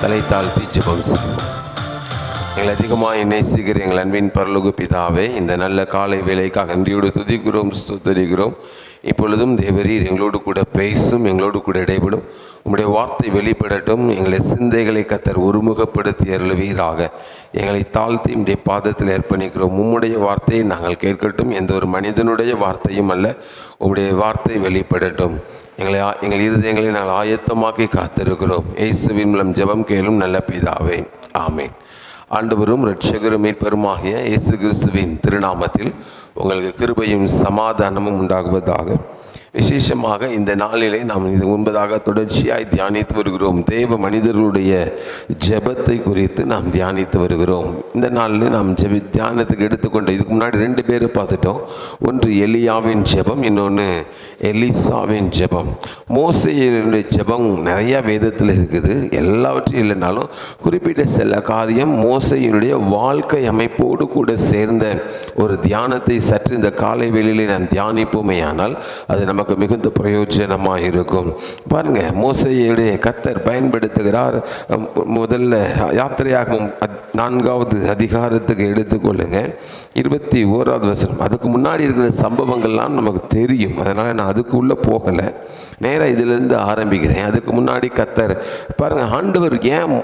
தலை தாழ்த்தி ஜெபம் செய்வோம். எங்கள் அதிகமாக நேசிக்கிற எங்கள் அன்பின் பரலோக பிதாவே, இந்த நல்ல காலை வேலைக்காக நன்றியோடு துதிக்கிறோம், ஸ்தோத்திரிக்கிறோம். இப்பொழுதும் தேவரீர் எங்களோடு கூட பேசும், எங்களோடு கூட இடைபடும். உம்முடைய வார்த்தை வெளிப்படட்டும். எங்களை சிந்தைகளை கர்த்தர் ஒருமுகப்படுத்தி அருள்வீராக. எங்களை தாழ்த்தி உம்முடைய பாதத்தில் அர்ப்பணிக்கிறோம். உம்முடைய வார்த்தையை நாங்கள் கேட்கட்டும். எந்த ஒரு மனிதனுடைய வார்த்தையும் அல்ல, உம்முடைய வார்த்தை வெளிப்படட்டும். எங்கள் இருதயங்களை நாங்கள் ஆயத்தமாக்கி காத்திருக்கிறோம். இயேசுவின் மூலம் ஜெபம் கேளும் நல்ல பிதாவே, ஆமேன். ஆண்டவரும் இரட்சகரும் மீட்பருமாகிய இயேசு கிறிஸ்துவின் திருநாமத்தில் உங்களுக்கு கிருபையும் சமாதானமும் உண்டாகுவதாக. விசேஷமாக இந்த நாளிலே நாம் இது முன்பதாக தொடர்ச்சியாய் தியானித்து வருகிறோம். தேவ மனிதர்களுடைய ஜெபத்தை குறித்து நாம் தியானித்து வருகிறோம். இந்த நாளில் நாம் தியானத்துக்கு எடுத்துக்கொண்ட இதுக்கு முன்னாடி 2 பேரை பார்த்துட்டோம். ஒன்று எலியாவின் ஜெபம், இன்னொன்று எலிசாவின் ஜெபம். மோசேயுடைய ஜெபம் நிறையா வேதத்தில் இருக்குது. எல்லாவற்றையும் இல்லைனாலும் குறிப்பிட்ட சில காரியம் மோசேயுடைய வாழ்க்கை அமைப்போடு கூட சேர்ந்த ஒரு தியானத்தை சற்று இந்த காலை வேளையிலே நாம் தியானிப்போமே ஆனால் அது நமக்கு மிகுந்த பிரயோஜனமாக இருக்கும். பாருங்க, மோசேயுடைய கர்த்தர் பயன்படுத்துகிறார். முதல்ல யாத்திரையாகவும் 4வது அதிகாரத்துக்கு எடுத்துக்கொள்ளுங்க, 21வது வசனம். அதுக்கு முன்னாடி இருக்கிற சம்பவங்கள்லாம் நமக்கு தெரியும், அதனால் நான் அதுக்கு உள்ளே போகலை, நேராக இதிலிருந்து ஆரம்பிக்கிறேன். அதுக்கு முன்னாடி கர்த்தர் பாருங்கள், ஆண்டவர் ஏன்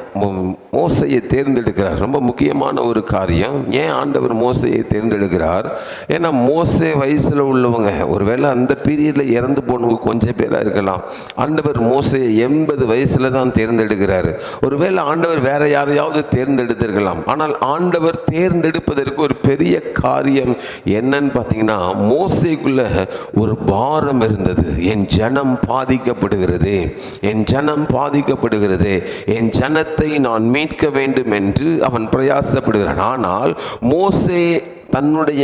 மோசையை தேர்ந்தெடுக்கிறார்? ரொம்ப முக்கியமான ஒரு காரியம். ஏன் ஆண்டவர் மோசையை தேர்ந்தெடுக்கிறார்? ஏன்னா மோசே வயசில் உள்ளவங்க, ஒருவேளை அந்த பீரியடில் இறந்து போனவங்க கொஞ்சம் பேராக இருக்கலாம். ஆண்டவர் மோசையை 80 வயசில் தான் தேர்ந்தெடுக்கிறார். ஒருவேளை ஆண்டவர் வேற யாரையாவது தேர்ந்தெடுத்திருக்கலாம். ஆனால் ஆண்டவர் தேர்ந்தெடுப்பதற்கு ஒரு பெரிய காரியம் என்னன்னு பார்த்தீங்கன்னா, மோசேக்குள்ள ஒரு பாரம் இருந்தது. என் ஜனம் பாதிக்கப்படுகிறது, என் ஜனம் பாதிக்கப்படுகிறது, என் ஜனத்தை நான் மீட்க வேண்டும் என்று அவன் பிரயாசப்படுகிறான். ஆனால் மோசே தன்னுடைய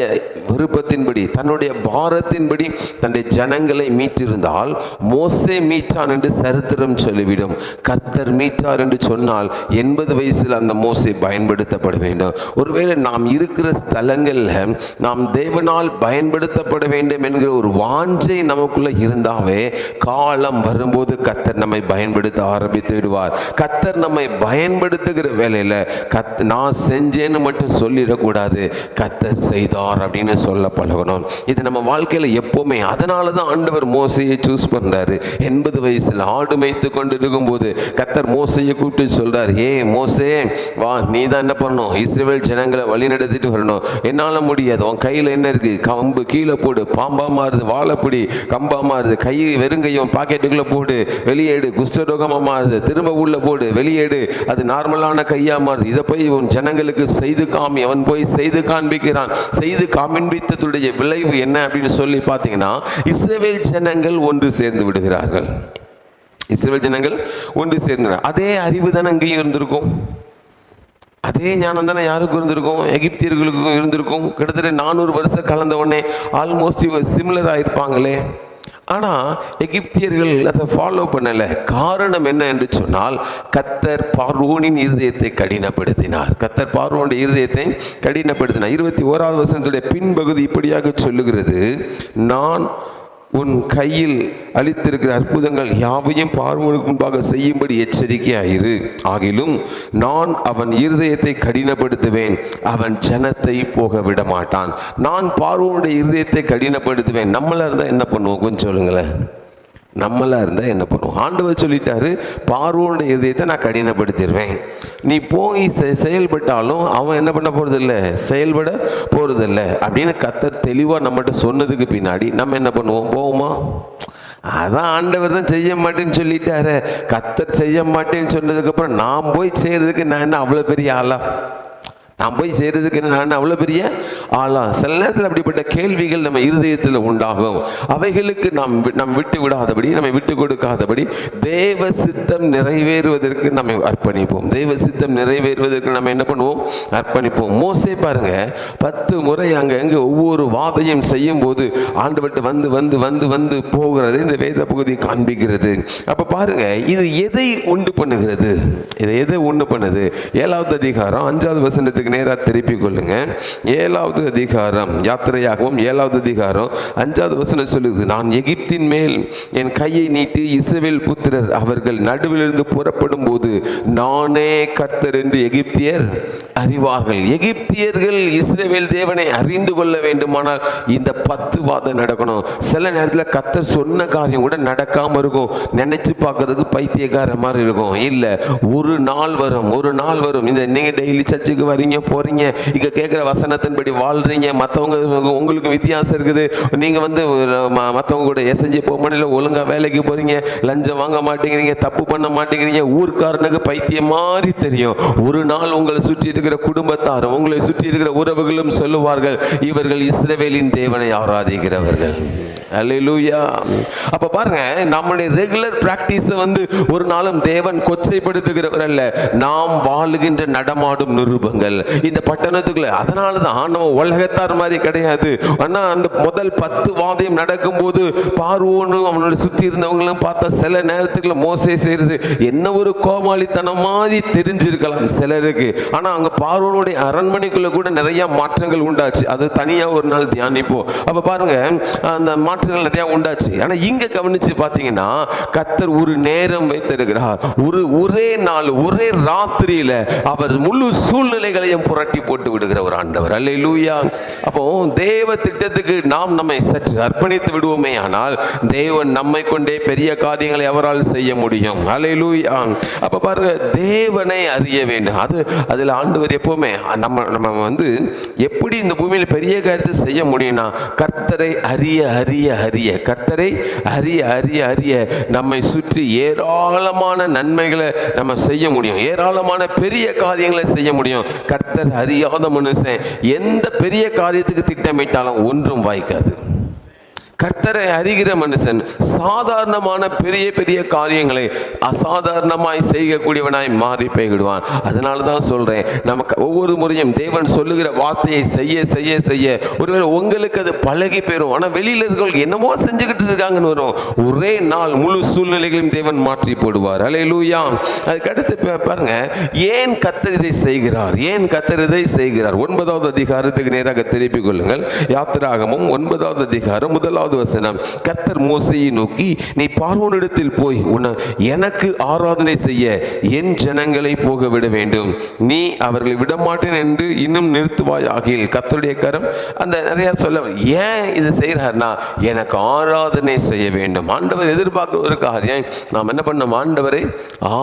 விருப்பத்தின்படி, தன்னுடைய பாரத்தின்படி தன்னுடைய ஜனங்களை மீட்டிருந்தால் மோசே மீட்டான் என்று சரித்திரம் சொல்லிவிடும். கர்த்தர் மீட்டார் என்று சொன்னால் 80 வயசில் அந்த மோசே பயன்படுத்தப்பட வேண்டும். ஒருவேளை நாம் இருக்கிற ஸ்தலங்களில் நாம் தேவனால் பயன்படுத்தப்பட வேண்டும் என்கிற ஒரு வாஞ்சை நமக்குள்ள இருந்தாவே காலம் வரும்போது கர்த்தர் நம்மை பயன்படுத்த ஆரம்பித்து விடுவார். கர்த்தர் நம்மை பயன்படுத்துகிற வேலையில் நான் செஞ்சேன்னு மட்டும் சொல்லிடக்கூடாது, கர்த்தர் செய்தார் அப்படின்னு சொல்ல பழகணும். இது நம்ம வாழ்க்கையில் எப்பவுமே. அதனால தான் ஆண்டவர் மோசையை சூஸ் பண்றாரு. 80 வயசில் ஆடு மேய்த்து கொண்டு இருக்கும்போது கர்த்தர் மோசையை கூப்பிட்டு சொல்றாரு, ஏ மோசே வா, நீ தான் என்ன பண்ணணும், இஸ்ரவேல் ஜனங்களை வழி நடத்திட்டு வரணும். என்னால் முடியாது, உன் கையில் என்ன இருக்கு, கம்பு கீழே போடு, பாம்பா மாறுது, வாழைப்பிடி கம்பா மாறுது, கை வெறுங்கையும் பாக்கெட்டுக்குள்ள போடு, வெளியேடு, குஷ்டரோகமா மாறுது, திரும்ப உள்ள போடு, வெளியேடு, அது நார்மலான கையா மாறுது, இதை போய் உன் ஜனங்களுக்கு செய்து காமி. அவன் போய் செய்து காண்பிக்கிறான். செய்து காண்பித்ததுடைய விளைவு என்ன அப்படின்னு சொல்லி பார்த்தீங்கன்னா, இஸ்ரவேல் ஜனங்கள் ஒன்று சேர்ந்து விடுகிறார்கள். இஸ்ரவேல் ஜனங்கள் ஒன்று சேர்ந்து, அதே அறிவு தானே அங்கேயும் இருந்திருக்கும், அதே ஞானம் தானே யாருக்கும் இருந்திருக்கும், எகிப்தியர்களுக்கும் இருந்திருக்கும். கிட்டத்தட்ட 400 வருஷம் கலந்த உடனே ஆல்மோஸ்ட் இவங்க சிமிலராக இருப்பாங்களே. ஆனால் எகிப்தியர்கள் அதை ஃபாலோ பண்ணலை. காரணம் என்ன என்று சொன்னால், கர்த்தர் பார்வோனின் இருதயத்தை கடினப்படுத்தினார். கர்த்தர் பார்வோனுடைய இருதயத்தை கடினப்படுத்தினார். 21வது வசனத்துடைய பின்பகுதி இப்படியாக சொல்லுகிறது, நான் உன் கையில் அளித்திருக்கிற அற்புதங்கள் யாவையும் பார்வோனுக்கு முன்பாக செய்யும்படி எச்சரிக்கையாயிரு. ஆகிலும் நான் அவன் இருதயத்தை கடினப்படுத்துவேன், அவன் ஜனத்தை போக விட மாட்டான். நான் பார்வோனுடைய இருதயத்தை கடினப்படுத்துவேன். நம்மளா இருந்தால் என்ன பண்ணுவோம் கொஞ்சம் சொல்லுங்களேன். நம்மளாக இருந்தால் என்ன பண்ணுவோம்? ஆண்டவர் சொல்லிட்டாரு, பார்வோனுடைய இதயத்தை நான் கடினப்படுத்திடுவேன். நீ போய் செயல்பட்டாலும் அவன் என்ன பண்ண போகிறதில்லை, செயல்பட போகிறதில்லை அப்படின்னு கர்த்தர் தெளிவாக நம்மகிட்ட சொன்னதுக்கு பின்னாடி நம்ம என்ன பண்ணுவோம்? போவோமா? அதான் ஆண்டவர் தான் செய்ய மாட்டேன்னு சொல்லிட்டாரு. கர்த்தர் செய்ய மாட்டேன்னு சொன்னதுக்கப்புறம் நான் போய் செய்கிறதுக்கு நான் என்ன அவ்வளோ பெரிய ஆளா? நான் போய் செய்கிறதுக்கு நான் அவ்வளோ பெரிய ஆளா? சில நேரத்தில் அப்படிப்பட்ட கேள்விகள் நம்ம இருதயத்தில் உண்டாகும். அவைகளுக்கு நாம் விட்டு விடாதபடி, நம்மை விட்டு கொடுக்காதபடி தேவ சித்தம் நிறைவேறுவதற்கு நம்ம அர்ப்பணிப்போம். தேவ சித்தம் நிறைவேறுவதற்கு நம்ம என்ன பண்ணுவோம்? அர்ப்பணிப்போம். மோசே பாருங்க, 10 முறை அங்கே ஒவ்வொரு வாதையும் செய்யும் போது ஆண்டவர்கிட்ட வந்து வந்து வந்து வந்து போகிறது இந்த வேத பகுதி காண்பிக்கிறது. அப்போ பாருங்க, இது எதை உண்டு பண்ணுகிறது? இதை எதை உண்டு பண்ணுது? 7வது அதிகாரம் 5வது வசனத்துக்கு புஸ்தகத்துக்கு நேராக திருப்பிக் கொள்ளுங்க. 7வது அதிகாரம், யாத்திரையாகவும் 7வது அதிகாரம் 5வது வசனம் சொல்லுது, நான் எகிப்தின் மேல் என் கையை நீட்டி இஸ்ரவேல் புத்திரர் அவர்கள் நடுவிலிருந்து புறப்படும் போது நானே கர்த்தர் என்று எகிப்தியர் அறிவார்கள். எகிப்தியர்கள் இஸ்ரவேல் தேவனை அறிந்து கொள்ள வேண்டுமானால் இந்த 10 வாதம் நடக்கணும். சில நேரத்தில் கர்த்தர் சொன்ன காரியம் கூட நடக்காம இருக்கும். நினைச்சு பார்க்கறதுக்கு பைத்தியக்கார மாதிரி இருக்கும். இல்ல, ஒரு நாள் வரும். இந்த நீங்க டெய்லி சர்ச்சுக்கு வரீங்க போறீங்க, இங்க கேட்கிற வசனத்தின்படி வாழ்றீங்க. மற்றவங்க உங்களுக்கு வித்தியாசம் இருக்குது. நீங்க மற்றவங்க கூட எசைஞ்சு போக முடியல, ஒழுங்கா வேலைக்கு போறீங்க, லஞ்சம் வாங்க மாட்டேங்கிறீங்க, தப்பு பண்ண மாட்டேங்கிறீங்க. ஊர்க்காரனுக்கு பைத்தியம் மாதிரி தெரியும். ஒரு நாள் உங்களை சுற்றி இருக்கிற குடும்பத்தாரும் உங்களை சுற்றி இருக்கிற உறவுகளும் சொல்லுவார்கள், இவர்கள் இஸ்ரவேலின் தேவனை ஆராதிக்கிறவர்கள். அல்லேலூயா. அப்ப பாருங்க, நம்முடைய ரெகுலர் பிராக்டிஸ் ஒரு நாளும் தேவன் கொச்சைப்படுத்துகிறவர் அல்ல. நாம் வாழுகின்ற நடமாடும் நிருபங்கள் இந்த பட்டணத்துக்குள்ள. அதனாலதான் நம்ம உலகத்தார் மாதிரி கிடையாது. ஆனா அந்த முதல் 10 வாதையும் நடக்கும் போது பார்வோனும் அவனோட சுத்தி இருந்தவங்களும் பார்த்தா சில நேரத்துக்குள்ள மோசே செய்யறது என்ன ஒரு கோமாளித்தனம் மாதிரி தெரிஞ்சிருக்கலாம் சிலருக்கு. ஆனா அங்க பார்வோனுடைய அரண்மனைக்குள்ள கூட நிறைய மாற்றங்கள் உண்டாச்சு. அது தனியா ஒரு நாள் தியானிப்போம். அப்ப பாருங்க, அந்த மாற்றங்கள் நிறைய உண்டாச்சு. ஆனா இங்க கவனிச்சு பாத்தீங்கன்னா, கர்த்தர் ஒரு நேரம் வைத்திருக்கிறார். ஒரே நாள் ஒரே ராத்திரியில அவர் முழு சூழ்நிலைகளையும் புரட்டி போட்டு விடுகிற ஒரு ஆண்டவர். அல்லேலூயா. அப்போ தேவ திட்டத்துக்கு நாம் நம்மை சற்று அர்ப்பணித்து விடுவோமே ஆனால் தேவன் நம்மை கொண்டே பெரிய காரியங்களை அவரால் செய்ய முடியும். அல்லேலூயா. அப்ப பாருங்க, தேவனை அறிய வேண்டும். அதுல ஆண்டவர் எப்பவுமே நம்ம எப்படி இந்த பூமியில் பெரிய காரியத்தை செய்ய முடியும்னா, கர்த்தரை அறிய அறிய அறிய, கர்த்தரை அறிய அறிய அறிய நம்மை சுற்றி ஏராளமான நன்மைகளை நம்ம செய்ய முடியும். ஏராளமான பெரிய காரியங்களை செய்ய முடியும். கர்த்தர் அறியாத மனுஷன் எந்த பெரிய காரியத்துக்கு திட்டமிட்டாலும் ஒன்றும் வாய்க்காது. கர்த்தரை அறிகிற மனுஷன் சாதாரணமான பெரிய பெரிய காரியங்களை அசாதாரணமாய் செய்யக்கூடியவனாய் மாறி போய்விடுவான். அதனால தான் சொல்றேன், நமக்கு ஒவ்வொரு முறையும் தேவன் சொல்லுகிற வார்த்தையை செய்ய செய்ய செய்ய ஒருவேளை உங்களுக்கு அது பழகி போயிடும். ஆனால் வெளியில இருக்கிறவங்க என்னமோ செஞ்சுக்கிட்டு இருக்காங்கன்னு வரும். ஒரே நாள் முழு சூழ்நிலைகளையும் தேவன் மாற்றி போடுவார். அல்லேலூயா. அதுக்கு அடுத்து பாருங்க, ஏன் கர்த்தர் இதை செய்கிறார்? 9வது அதிகாரத்துக்கு நேராக திருப்பிக் கொள்ளுங்கள். யாத்திராகமம் 9வது அதிகாரம் 1வது வசனம். கர்த்தர் மோசேயை நோக்கி, நீ பார்வோனிடத்தில் போய் எனக்கு ஆராதனை செய்ய என் ஜனங்களை போக விட வேண்டும். நீ அவர்களை விடமாட்டேன் என்று இன்னும் நிறுத்துவாய் ஆகில். கர்த்தருடைய கரம் அந்த நிறைய சொல்ல, ஏன் இதை செய்யறாருன்னா, எனக்கு ஆராதனை செய்ய வேண்டும். ஆண்டவர் எதிர்பார்க்கிற ஒரு காரியம், நாம் என்ன பண்ணோம்? ஆண்டவரை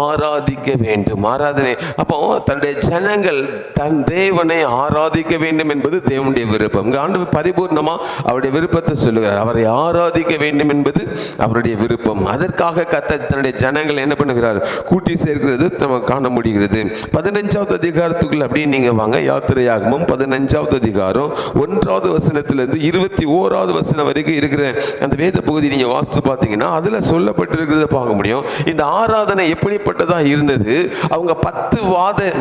ஆராதிக்க வேண்டும். ஆராதனை. அப்போ தன்னுடைய ஜனங்கள் தன் தேவனை ஆராதிக்க வேண்டும் என்பது தேவனுடைய விருப்பம். ஆண்டவர் பரிபூர்ணமா அவருடைய விருப்பத்தை சொல்லுகிறார். அவரை ஆராதிக்க வேண்டும் என்பது அவருடைய விருப்பம். அதற்காக கர்த்தர் தன்னுடைய ஜனங்கள் என்ன பண்ணுகிறார்? கூட்டி சேர்க்கிறது நம்ம காண முடிகிறது. 15வது அதிகாரத்துக்குள்ள அப்படியே நீங்க வாங்க. யாத்திரையாகமம் 15வது அதிகாரம் 1வது வசனத்திலிருந்து 21வது வசனம் வரைக்கும் இருக்கிற அந்த வேத பகுதி நீங்க வாசித்து பார்த்தீங்கன்னா அதுல சொல்லப்பட்டிருக்கிறத பார்க்க முடியும். இந்த ஆராதனை எப்படிப்பட்டதா இருந்தது? அவங்க 10 வாத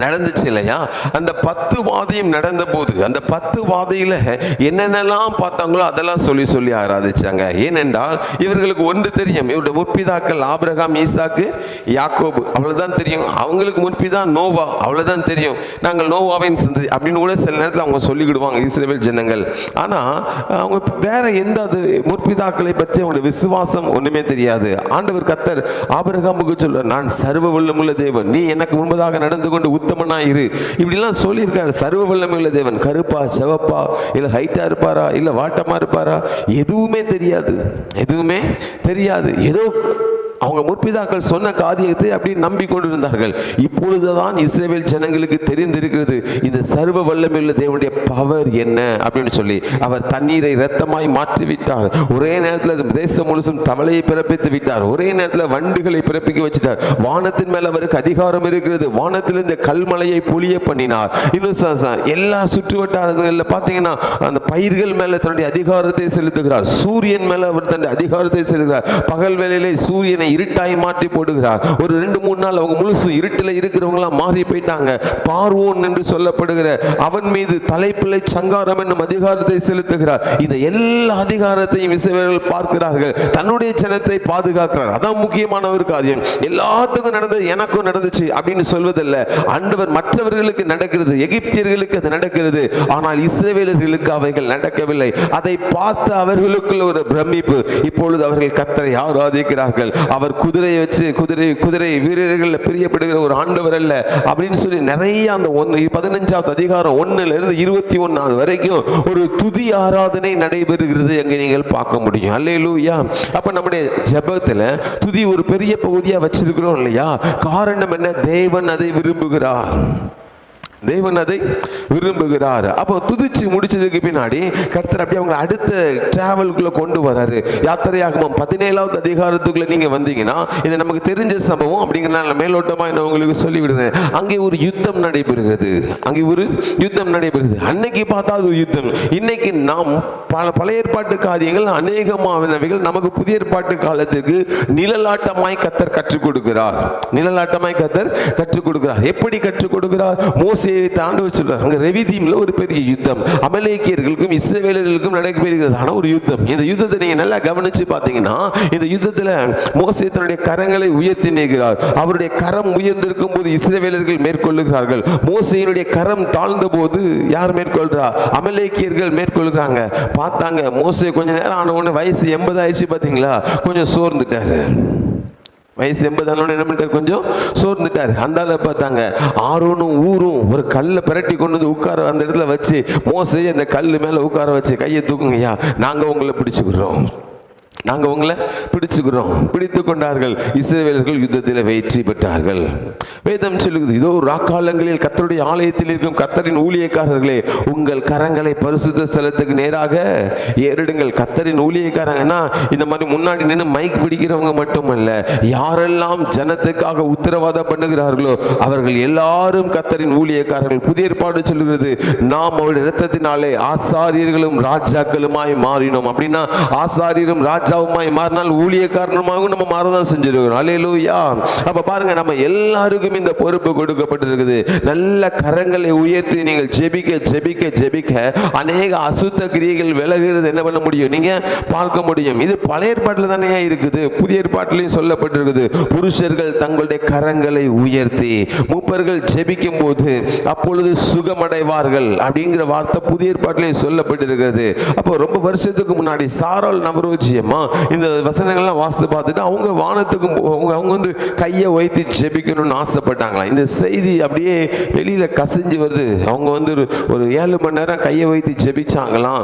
நடந்துச்சு இல்லையா? அந்த 10 வாதையும் நடந்த போது அந்த 10 வாதையில என்னென்னலாம் பார்த்தாங்களோ அதெல்லாம் சொல்லி சொல்லி ஆராதிச்சாங்க. ஏனென்றால் இவர்களுக்கு ஒன்று தெரியும், இவருடைய முற்பிதாக்கள் ஆபிரகாம், ஈசாக்கு, யாக்கோபு, அவ்வளவுதான் தெரியும். அவங்களுக்கு முற்பிதா நோவா, அவ்வளவுதான் தெரியும். நாங்கள் நோவாவின் சந்ததி அப்படின்னு கூட சில நேரத்தில் அவங்க சொல்லிக்கிடுவாங்க இஸ்ரவேல் ஜனங்கள். ஆனா அவங்க வேற எந்த முற்பிதாக்களை பற்றி அவங்களுடைய விசுவாசம் ஒண்ணுமே தெரியாது. ஆண்டவர் கர்த்தர் ஆபிரகாமுக்கு சொல்ற, நான் சர்வ வல்லமுள்ள தேவன், நீ எனக்கு முன்பதாக நடந்து கொண்டு உத்தமனாயிரு, இப்படிலாம் சொல்லியிருக்காரு. சர்வ வல்லமையுள்ள தேவன். கருப்பா, செவப்பா, இல்ல ஹைட்டா இருப்பாரா, இல்ல வாட்டமா இருப்பாரா, எதுவுமே தெரியாது. ஏதோ அவங்க முற்பிதாக்கள் சொன்ன காரியத்தை அப்படி நம்பிக்கொண்டிருந்தார்கள். இப்பொழுதுதான் இஸ்ரவேல் ஜனங்களுக்கு தெரிந்திருக்கிறது இந்த சர்வ வல்லமையுள்ள தேவனுடைய பவர் என்ன அப்படின்னு சொல்லி. அவர் தண்ணீரை இரத்தமாய் மாற்றி விட்டார். ஒரே நேரத்தில் தேசம் முழுசும் தவளையை பிறப்பித்து விட்டார். ஒரே நேரத்தில் வண்டுகளை பிறப்பிக்க வச்சிட்டார். வானத்தின் மேல் அவருக்கு அதிகாரம் இருக்கிறது. வானத்தில் இந்த கல்மலையை பொழிய பண்ணினார். இன்னும் எல்லா சுற்று வட்டாரங்களில் பார்த்தீங்கன்னா அந்த பயிர்கள் மேல தன்னுடைய அதிகாரத்தை செலுத்துகிறார். சூரியன் மேல அவர் தன்னுடைய அதிகாரத்தை செலுத்துகிறார். பகல் வேளையிலே சூரியனை இருட்டாய் மாற்றி போடுகிறார். ஒரு 2-3 நாள் அவங்க முழுசு இருட்டில் இருக்கிறவங்களாம் மாறி போயிட்டாங்க. பார்வோன் என்று சொல்லப்படுகிற அவன் மீது தலைப்பிள்ளை சங்காரம் என்னும் அதிகாரத்தை செலுத்துகிறார். இந்த எல்லா அதிகாரத்தையும் இஸ்ரவேலர்கள் பார்க்கிறார்கள். தன்னுடைய ஜனத்தை பாதுகாக்கிறார். அதான் முக்கியமான ஒரு காரியம். எல்லாத்துக்கும் நடந்தது எனக்கும் நடந்துச்சு அப்படின்னு சொல்வதல்ல. ஆண்டவர் மற்றவர்களுக்கு நடக்கிறது, எகிப்தியர்களுக்கு அது நடக்கிறது, ஆனால் இஸ்ரவேலர்களுக்கு அவைகள் நடக்கவில்லை. அதை பார்த்து அவர்களுக்குள்ள ஒரு பிரமிப்பு. இப்பொழுது அவர்கள் கர்த்தரை ஆராதிக்கிறார்கள். அவர் குதிரையை வச்சு குதிரை வீரர்கள் பிரியப்படுகிற ஒரு ஆண்டவர் அல்ல அப்படின்னு சொல்லி நிறைய அந்த 15வது அதிகாரம் 1லிருந்து 21 வரைக்கும் ஒரு துதி ஆராதனை நடைபெறுகிறது அங்கே நீங்கள் பார்க்க முடியும். அல்லேலூயா. அப்ப நம்முடைய ஜெபத்துல துதி ஒரு பெரிய பகுதியா வச்சிருக்கிறோம் இல்லையா? காரணம் என்ன? தேவன் அதை விரும்புகிறார். தேவன் அதை விரும்புகிறார். அப்போ துதிச்சு முடிச்சதுக்கு பின்னாடி கர்த்தர் அப்படியே அவங்க அடுத்த டிராவலுக்குள்ள கொண்டு வராரு. யாத்திரையாகமம் 17வது அதிகாரத்துக்குள்ள நீங்க வந்தீங்கன்னா இது நமக்கு தெரிஞ்ச சம்பவம் அப்படிங்கிறனால மேலோட்டமா நான் உங்களுக்கு சொல்லிவிடுறேன். அங்கே ஒரு யுத்தம் நடைபெறுகிறது. அன்னைக்கு பார்த்தா அது யுத்தம். இன்னைக்கு நாம் பழைய ஏற்பாட்டு காரியங்கள் அநேகமானவைகள் நமக்கு புதிய ஏற்பாட்டு காலத்துக்கு நிழலாட்டமாய் கர்த்தர் கற்றுக் கொடுக்கிறார். எப்படி கற்றுக் கொடுக்கிறார்? மோசே தாண்டி வச்சிருக்காங்க. அங்க ரெவிதீம்ல ஒரு பெரிய யுத்தம் அமலேக்கியர்களுக்கும் இஸ்ரவேலர்களுக்கும் நடைபெறுகிறதான ஒரு யுத்தம். இந்த யுத்தத்தை நீங்க நல்லா கவனிச்சு பார்த்தீங்கன்னா, இந்த யுத்தத்துல மோசே தன்னுடைய கரங்களை உயர்த்தி நிற்கிறார். அவருடைய கரம் உயர்ந்திருக்கும் போது இஸ்ரவேலர்கள் மேற்கொள்ளுகிறார்கள். மோசேயினுடைய கரம் தாழ்ந்த போது யார் மேற்கொள்றா? அமலேக்கியர்கள் மேற்கொள்கிறாங்க. பார்த்தாங்க மோசே கொஞ்ச நேரம் ஆன உடனே வயசு 80 ஆயிடுச்சு. பார்த்தீங்களா, கொஞ்சம் சோர்ந்துட்டாரு. வயசு 80 என்ன பண்ணிட்டாரு? கொஞ்சம் சோர்ந்துட்டாரு. அந்த பார்த்தாங்க ஆரோனும் ஊரும் ஒரு கல்லை பிரட்டி கொண்டு வந்து உட்கார அந்த இடத்துல வச்சு மோசே அந்த கல்லு மேல உட்கார வச்சு கையை தூக்குங்கய்யா, நாங்க உங்களை பிடிச்சுக்கிறோம், பிடித்து கொண்டார்கள். இஸ்ரவேலர்கள் யுத்தத்தில் வெற்றி பெற்றார்கள். வேதம் சொல்லுகிறது, இதோ ராக்காலங்களில் கர்த்தருடைய ஆலயத்தில் இருக்கும் கர்த்தரின் ஊழியக்காரர்களே, உங்கள் கரங்களை பரிசுத்த ஸ்தலத்துக்கு நேராக ஏறிடுங்கள். கர்த்தரின் ஊழியக்காரங்கன்னா இந்த மாதிரி முன்னாடி நின்று மைக் பிடிக்கிறவங்க மட்டுமல்ல, யாரெல்லாம் ஜனத்துக்காக உத்தரவாதம் பண்ணுகிறார்களோ அவர்கள் எல்லாரும் கர்த்தரின் ஊழியக்காரர்கள். புதிய ஏற்பாடு சொல்லுகிறது, நாம் அவருடைய இரத்தத்தினாலே ஆசாரியர்களும் ராஜாக்களுமாய் மாறினோம். அப்படின்னா ஆசாரியரும் ராஜாவுமாய் மாறினால் ஊழியக்காரனமாகவும் நம்ம மாறதான் செஞ்சிருக்கிறோம். அல்லேலூயா. அப்ப பாருங்க, நம்ம எல்லாருக்கும் இந்த பொறுப்பு கொடுக்கப்பட்டிருக்குது. நல்ல கரங்களை உயர்த்தி நீங்கள் ஜெபிக்க ஜெபிக்க ஜெபிக்க அநேக அசுத்த கிரியைகள் விலகுறது என்ன பண்ண முடியும்? நீங்க பார்க்க முடியும். இது பழைய ஏற்பாட்டில் தானே இருக்குது, புதிய ஏற்பாட்டிலையும் சொல்லப்பட்டிருக்குது. புருஷர்கள் தங்களுடைய கரங்களை உயர்த்தி மூப்பர்கள் ஜெபிக்கும் போது அப்பொழுது சுகமடைவார்கள் அப்படிங்கிற வார்த்தை புதிய ஏற்பாட்டிலையும் சொல்லப்பட்டிருக்கிறது. அப்போ ரொம்ப வருஷத்துக்கு முன்னாடி சாராள் நவரோஜியம்மா இந்த வசனங்கள்லாம் வாசித்து பார்த்துட்டு அவங்க வானத்துக்கு அவங்க வந்து கையை வைத்து ஜெபிக்கணும்னு ஆசைப்பட்டாங்களா. இந்த செய்தி அப்படியே வெளியில கசிஞ்சு வருது. அவங்க வந்து ஒரு 7 மணி நேரம் கையை வைத்து ஜெபிச்சாங்களாம்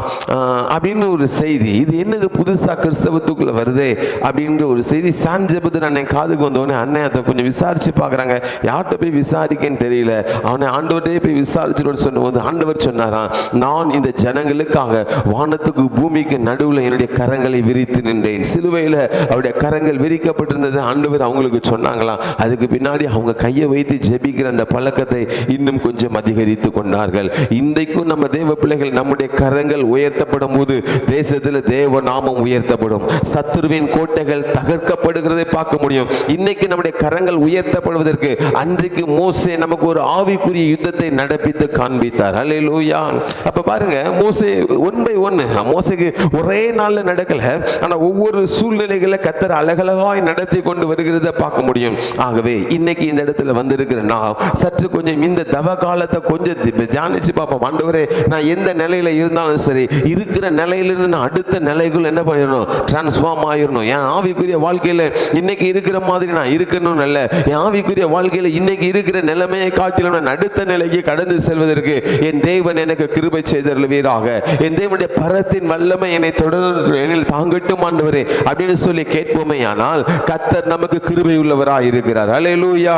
அப்படின்னு ஒரு செய்தி. இது என்னது புதுசா கிறிஸ்தவத்துக்குள்ள வருதே அப்படின்ற ஒரு செய்தி சான் ஜெபத்து அன்னைக்கு காதுக்கு வந்தோடனே அண்ணன் அதை கொஞ்சம் விசாரிச்சு பார்க்குறாங்க. யார்கிட்ட போய் விசாரிக்கன்னு தெரியல. அவனை ஆண்டவர்கிட்டே போய் விசாரிச்சுட்டு சொன்னபோது ஆண்டவர் சொன்னாராம், நான் இந்த ஜனங்களுக்காக வானத்துக்கு பூமிக்கு நடுவில் என்னுடைய கரங்களை விரித்து நின்றேன். சிலுவையில் அவருடைய கரங்கள் விரிக்கப்பட்டிருந்தது ஆண்டவர் அவங்களுக்கு சொன்னாங்களாம். அதுக்கு பின்னாடி அவங்க கையை வைத்து ஜெபிக்கிற அந்த பழக்கத்தை இன்னும் கொஞ்சம் அதிகரித்து கொண்டார்கள். இன்றைக்கும் நம்ம தேவ பிள்ளைகள் நம்முடைய கரங்கள் உயர்த்தப்படும் போது தேசத்தில் தேவ நாமம் உயர்த்தப்படும். சத்துருவின் கோட்டைகள் தகர்க்கப்படுகிறதை பார்க்க முடியும். இன்னைக்கு நம்முடைய கரங்கள் உயர்த்தப்படுவதற்கு அன்றைக்கு மோசே நமக்கு ஒரு ஆவிக்குரிய யுத்தத்தை நடப்பித்து காண்பித்தார். அல்லேலூயா. அப்ப பாருங்க, மோசே 1 by 1 மோசேக்கு ஒரே நாள்ல நடக்கல. ஆனா ஒவ்வொரு சூழ்நிலைகளை கர்த்தர் அழகழகாய் நடத்தி கொண்டு வருகிறத பார்க்க முடியும். ஆகவே இன்னைக்கு இந்த இடத்துல வந்திருக்கிற நான் சற்று கொஞ்சம் இந்த தவ காலத்தை கொஞ்சம் தியானிச்சு பார்ப்போம். ஆண்டவரே, நான் எந்த நிலையில இருந்தாலும் சரி, இருக்கிற நிலையிலிருந்து நான் அடுத்த நிலைக்குள் என்ன பண்ணிடணும்? டிரான்ஸ்ஃபார்ம் ஆயிடணும். என் ஆவிக்குரிய வாழ்க்கையில இன்னைக்கு இருக்கிற மாதிரி நான் இருக்கணும் அல்ல, என் ஆவிக்குரிய வாழ்க்கையில இன்னைக்கு இருக்கிற நிலைமையை காட்டிலும் நான் அடுத்த நிலைக்கு கடந்து செல்வதற்கு என் தேவன் எனக்கு கிருபை செய்தருள்வீராக. என் தேவனுடைய பரத்தின் வல்லமை என்னை தொடர்ந்து என்னில் தாங்கட்டும் ஆண்டவரே அப்படின்னு சொல்லி கேட்போமே. ஆனால் கர்த்தர் நமக்கு கிருபை உள்ளவராய் இருக்கிறார். அல்லேலூயா.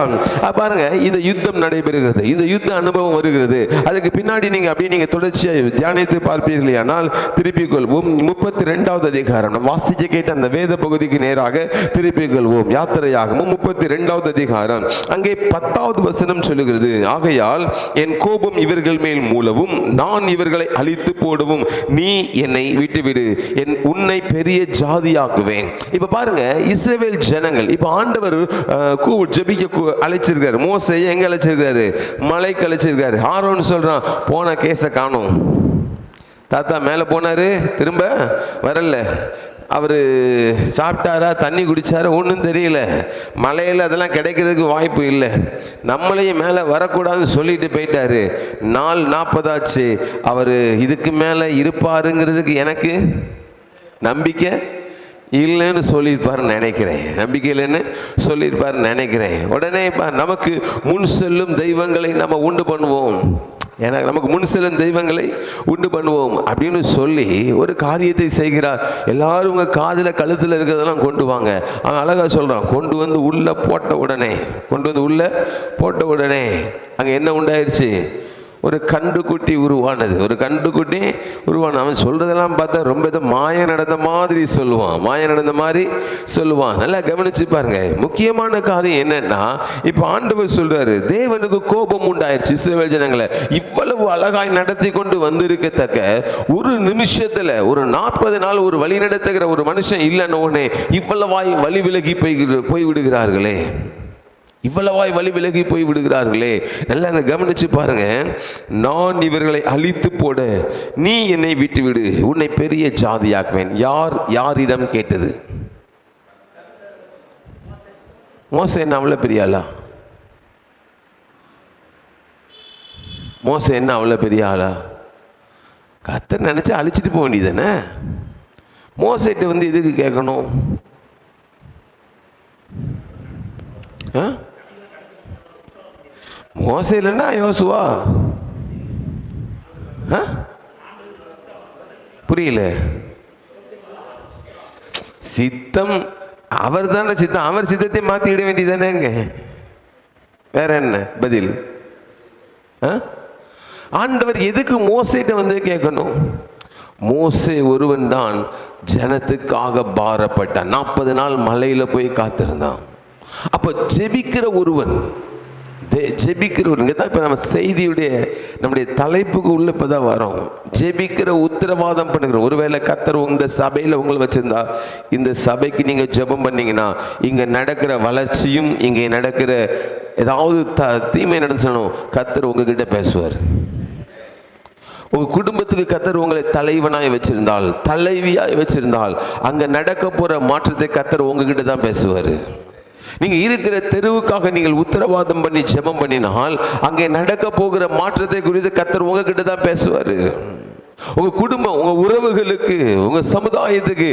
பாருங்க, இந்த யுத்தம் நடைபெறுகிறது, இந்த யுத்த அனுபவம் வருகிறது. அதுக்கு பின்னாடி நீங்க அப்படியே நீங்க தொடர்ச்சியாக தியானித்து பார்ப்பீர்கள். ஆனால் திருப்பிக் கொள்வோம் 32வது அதிகாரம். நம்ம வாசிக்க கேட்ட அந்த வேத பகுதிக்கு நேராக திருப்பிக் கொள்வோம். யாத்திரையாகமம் 32வது அதிகாரம். அங்கே 10வது வசனம் சொல்லுகிறது, ஆகையால் என் கோபம் இவர்கள் மேல் மூலவும் நான் இவர்களை அழித்து போடவும் நீ என்னை விட்டுவிடு. உன்னை பெரிய ஜாதியாக்குவேன். இப்ப பாருங்க, இஸ்ரவேல் ஜனங்கள் இப்ப ஆண்டவர் ஜெபிக்க அழைச்சிருக்காரு. மோசேயை எங்க அழைச்சிருக்காரு? மலைக்கு அழைச்சிருக்காரு. ஆரோன் சொல்றான், போன கேஸை காணோம். தாத்தா மேலே போனாரு, திரும்ப வரல. அவர் சாப்பிட்டாரா, தண்ணி குடித்தாரா, ஒன்றும் தெரியல. மலையில் அதெல்லாம் கிடைக்கிறதுக்கு வாய்ப்பு இல்லை. நம்மளையும் மேலே வரக்கூடாதுன்னு சொல்லிட்டு போயிட்டாரு. 40 ஆச்சு. அவர் இதுக்கு மேலே இருப்பாருங்கிறதுக்கு எனக்கு நம்பிக்கை இல்லைன்னு சொல்லியிருப்பாருன்னு நினைக்கிறேன். நம்பிக்கை இல்லைன்னு சொல்லியிருப்பாருன்னு நினைக்கிறேன். உடனே நமக்கு முன் செல்லும் தெய்வங்களை நம்ம உண்டு பண்ணுவோம். ஏன்னா நமக்கு முன் செல்லும் தெய்வங்களை உண்டு பண்ணுவோம் அப்படின்னு சொல்லி ஒரு காரியத்தை செய்கிறார். எல்லாரும் உங்கள் காதில் கழுத்தில் இருக்கிறதெல்லாம் கொண்டு வாங்க. அவன் அழகாக சொல்கிறான், கொண்டு வந்து உள்ளே போட்ட உடனே அங்கே என்ன உண்டாயிடுச்சு? ஒரு கண்டுக்குட்டி உருவானது. அவன் சொல்றதெல்லாம் பார்த்தா ரொம்ப மாய நடந்த மாதிரி சொல்லுவான். நல்லா கவனிச்சு பாருங்க. முக்கியமான காரியம் என்னன்னா, இப்ப ஆண்டவர் சொல்றாரு, தேவனுக்கு கோபம் உண்டாயிருச்சு இஸ்ரவேல் ஜனங்களை இவ்வளவு அழகாய் நடத்தி கொண்டு வந்திருக்கத்தக்க ஒரு நிமிஷத்துல, ஒரு 40 நாள் ஒரு வழி நடத்துகிற ஒரு மனுஷன் இல்லைன்னு உடனே இவ்வளவாய் வழி விலகி போய்விடுகிறார்களே. நல்லா கவனிச்சு பாருங்க. நான் இவர்களை அழித்து போட நீ என்னை விட்டு விடு, உன்னை பெரிய ஜாதியாக்குவேன். யாரிடம் கேட்டது? மோசே என்ன அவ்வளவு பெரிய ஆளா? கர்த்தர் நினைச்சு அழிச்சிட்டு போக வேண்டியதானே. மோசேட்ட வந்து எதுக்கு கேட்கணும்? மோசே இல்லைன்னா யோசுவா? புரியல. சித்தம் அவர் தானே சித்தம். அவர் சித்தத்தை மாற்றிட வேண்டியதானேங்க. வேற என்ன பதில்? ஆண்டவர் எதுக்கு மோசேட்ட வந்து கேட்கணும்? மோசே ஒருவன் தான் ஜனத்துக்காக பாரப்பட்டான். 40 நாள் மலையில போய் காத்திருந்தான். அப்ப ஜெபிக்கிற ஒருவன் தான் இப்ப நம்ம செய்தியுடைய நம்முடைய தலைப்புக்கு உள்ள இப்பதான் வரோம். ஜெபிக்கிற உத்தரவாதம் பண்ணுகிறோம். ஒருவேளை கர்த்தர் இந்த சபையில உங்களை வச்சிருந்தா, இந்த சபைக்கு நீங்க ஜெபம் பண்ணீங்கன்னா, இங்க நடக்கிற வளர்ச்சியும் இங்கே நடக்கிற ஏதாவது தீமை நடந்துச்சனும் கர்த்தர் உங்ககிட்ட பேசுவார். உங்க குடும்பத்துக்கு கர்த்தர் உங்களை தலைவனாய் வச்சிருந்தால், தலைவியாய் வச்சிருந்தால், அங்க நடக்க போற மாற்றத்தை கர்த்தர் உங்ககிட்ட தான் பேசுவார். நீங்க இருக்கிற தெருவுக்காக நீங்கள் உத்தரவாதம் பண்ணி ஜெபம் பண்ணினால், அங்கே நடக்க போகிற மாற்றத்தை குறித்து கர்த்தர் உங்ககிட்ட தான் பேசுவாரு. உங்க குடும்பம், உங்க உறவுகளுக்கு, உங்க சமுதாயத்துக்கு,